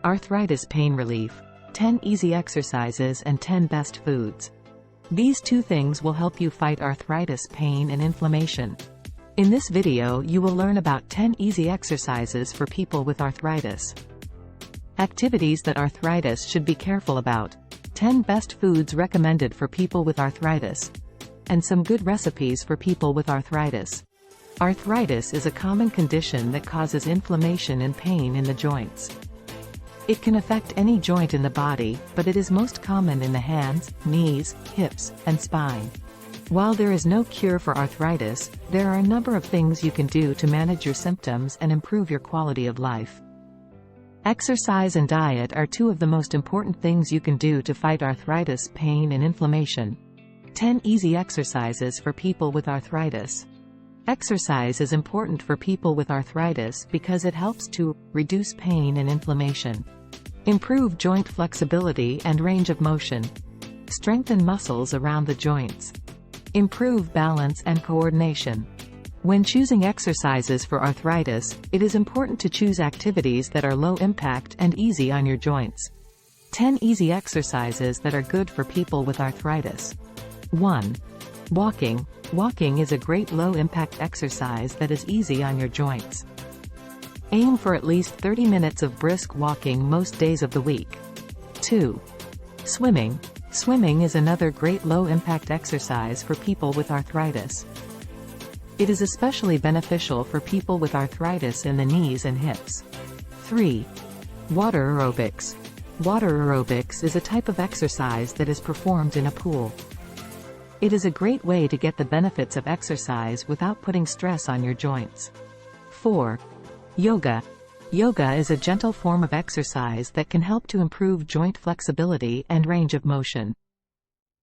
Arthritis pain relief, 10 easy exercises and 10 best foods. These two things will help you fight arthritis pain and inflammation. In this video you will learn about 10 easy exercises for people with arthritis. Activities that arthritis should be careful about. 10 best foods recommended for people with arthritis. And some good recipes for people with arthritis. Arthritis is a common condition that causes inflammation and pain in the joints. It can affect any joint in the body, but it is most common in the hands, knees, hips, and spine. While there is no cure for arthritis, there are a number of things you can do to manage your symptoms and improve your quality of life. Exercise and diet are two of the most important things you can do to fight arthritis pain and inflammation. 10 easy exercises for people with arthritis. Exercise is important for people with arthritis because it helps to reduce pain and inflammation, improve joint flexibility and range of motion, strengthen muscles around the joints, improve balance and coordination. When choosing exercises for arthritis, it is important to choose activities that are low impact and easy on your joints. 10 easy exercises that are good for people with arthritis. 1. Walking. Walking is a great low-impact exercise that is easy on your joints. Aim for at least 30 minutes of brisk walking most days of the week. 2. Swimming. Swimming is another great low-impact exercise for people with arthritis. It is especially beneficial for people with arthritis in the knees and hips. 3. Water aerobics. Water aerobics is a type of exercise that is performed in a pool. It is a great way to get the benefits of exercise without putting stress on your joints. 4. Yoga. Yoga is a gentle form of exercise that can help to improve joint flexibility and range of motion.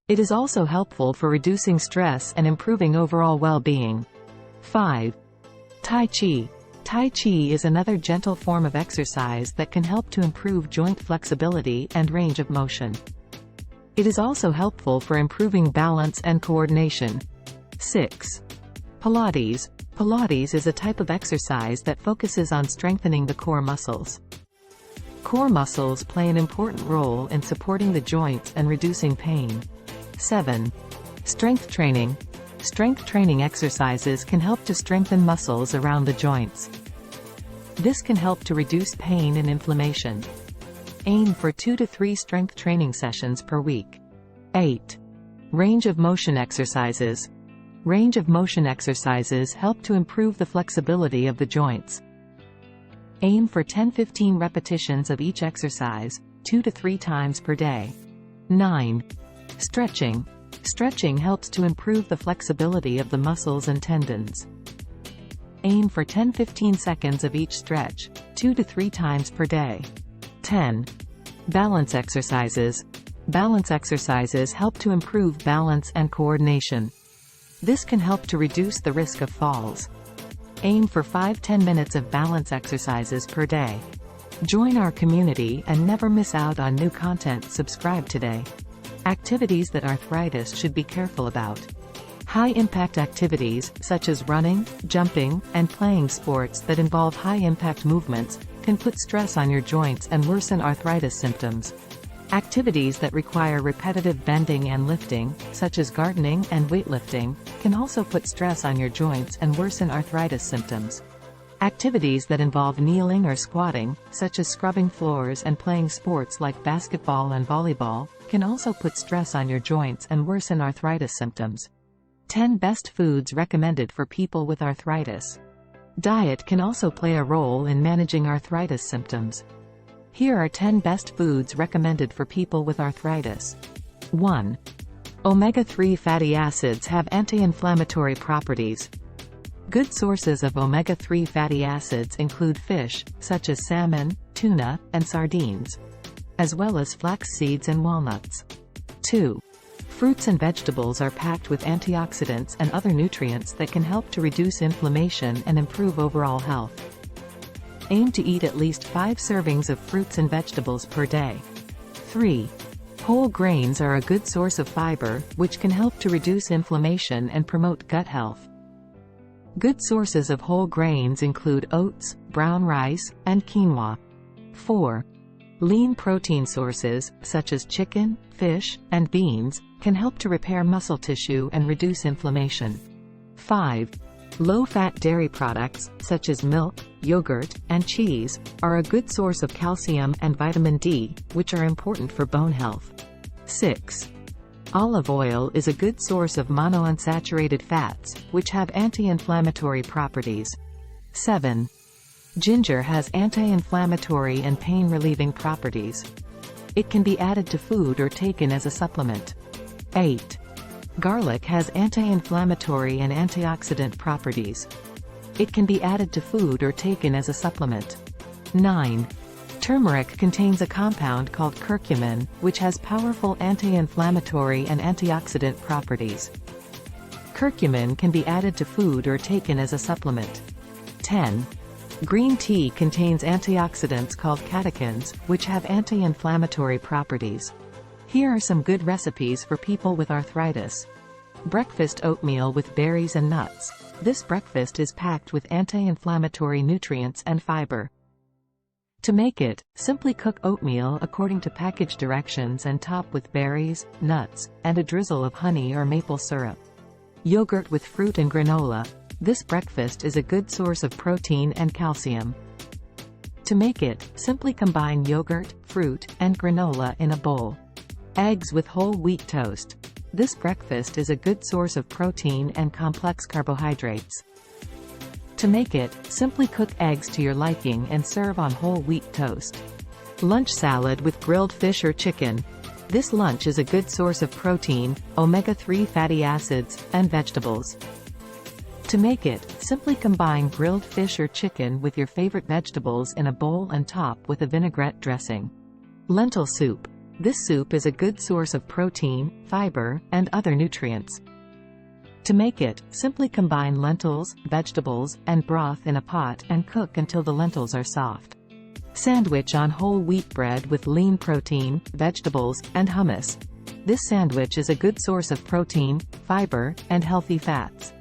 It is also helpful for reducing stress and improving overall well-being. 5. Tai Chi. Tai Chi is another gentle form of exercise that can help to improve joint flexibility and range of motion. It is also helpful for improving balance and coordination. 6. Pilates. Pilates is a type of exercise that focuses on strengthening the core muscles. Core muscles play an important role in supporting the joints and reducing pain. 7. Strength training. Strength training exercises can help to strengthen muscles around the joints. This can help to reduce pain and inflammation. Aim for 2 to 3 strength training sessions per week. 8. Range of motion exercises. Range of motion exercises help to improve the flexibility of the joints. Aim for 10-15 repetitions of each exercise, 2 to 3 times per day. 9. Stretching. Stretching helps to improve the flexibility of the muscles and tendons. Aim for 10-15 seconds of each stretch, 2 to 3 times per day. 10. Balance exercises. Balance exercises help to improve balance and coordination. This can help to reduce the risk of falls. Aim for 5-10 minutes of balance exercises per day. Join our community and never miss out on new content. Subscribe today. Activities that arthritis should be careful about. High-impact activities, such as running, jumping, and playing sports that involve high-impact movements, can put stress on your joints and worsen arthritis symptoms. Activities that require repetitive bending and lifting, such as gardening and weightlifting, can also put stress on your joints and worsen arthritis symptoms. Activities that involve kneeling or squatting, such as scrubbing floors and playing sports like basketball and volleyball, can also put stress on your joints and worsen arthritis symptoms. 10 best foods recommended for people with arthritis. Diet can also play a role in managing arthritis symptoms. Here are 10 best foods recommended for people with arthritis. 1. Omega-3 fatty acids have anti-inflammatory properties. Good sources of omega-3 fatty acids include fish, such as salmon, tuna, and sardines, as well as flax seeds and walnuts. 2. Fruits and vegetables are packed with antioxidants and other nutrients that can help to reduce inflammation and improve overall health. Aim to eat at least 5 servings of fruits and vegetables per day. 3. Whole grains are a good source of fiber, which can help to reduce inflammation and promote gut health. Good sources of whole grains include oats, brown rice, and quinoa. 4. Lean protein sources, such as chicken, fish, and beans, can help to repair muscle tissue and reduce inflammation. 5. Low-fat dairy products, such as milk, yogurt, and cheese, are a good source of calcium and vitamin D, which are important for bone health. 6. Olive oil is a good source of monounsaturated fats, which have anti-inflammatory properties. 7. Ginger has anti-inflammatory and pain-relieving properties. It can be added to food or taken as a supplement. 8. Garlic has anti-inflammatory and antioxidant properties. It can be added to food or taken as a supplement. 9. Turmeric contains a compound called curcumin, which has powerful anti-inflammatory and antioxidant properties. Curcumin can be added to food or taken as a supplement. 10. Green tea contains antioxidants called catechins, which have anti-inflammatory properties. Here are some good recipes for people with arthritis. Breakfast oatmeal with berries and nuts. This breakfast is packed with anti-inflammatory nutrients and fiber. To make it, simply cook oatmeal according to package directions and top with berries, nuts, and a drizzle of honey or maple syrup. Yogurt with fruit and granola. This breakfast is a good source of protein and calcium. To make it, simply combine yogurt, fruit, and granola in a bowl. Eggs with whole wheat toast. This breakfast is a good source of protein and complex carbohydrates. To make it, simply cook eggs to your liking and serve on whole wheat toast. Lunch salad with grilled fish or chicken. This lunch is a good source of protein, omega-3 fatty acids, and vegetables. To make it, simply combine grilled fish or chicken with your favorite vegetables in a bowl and top with a vinaigrette dressing. Lentil soup. This soup is a good source of protein, fiber, and other nutrients. To make it, simply combine lentils, vegetables, and broth in a pot and cook until the lentils are soft. Sandwich on whole wheat bread with lean protein, vegetables, and hummus. This sandwich is a good source of protein, fiber, and healthy fats.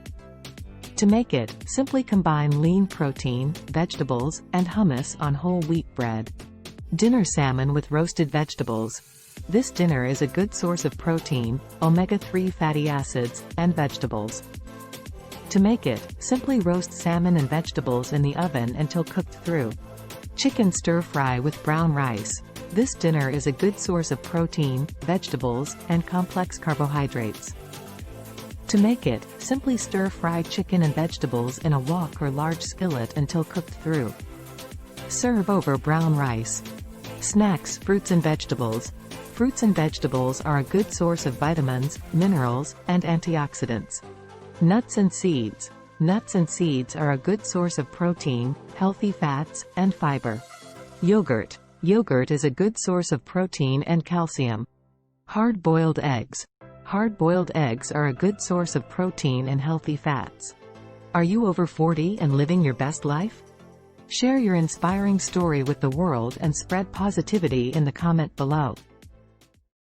To make it, simply combine lean protein, vegetables, and hummus on whole wheat bread. Dinner salmon with roasted vegetables. This dinner is a good source of protein, omega-3 fatty acids, and vegetables. To make it, simply roast salmon and vegetables in the oven until cooked through. Chicken stir-fry with brown rice. This dinner is a good source of protein, vegetables, and complex carbohydrates. To make it, simply stir-fry chicken and vegetables in a wok or large skillet until cooked through. Serve over brown rice. Snacks, fruits and vegetables. Fruits and vegetables are a good source of vitamins, minerals, and antioxidants. Nuts and seeds. Nuts and seeds are a good source of protein, healthy fats, and fiber. Yogurt. Yogurt is a good source of protein and calcium. Hard-boiled eggs. Hard-boiled eggs are a good source of protein and healthy fats. Are you over 40 and living your best life? Share your inspiring story with the world and spread positivity in the comment below.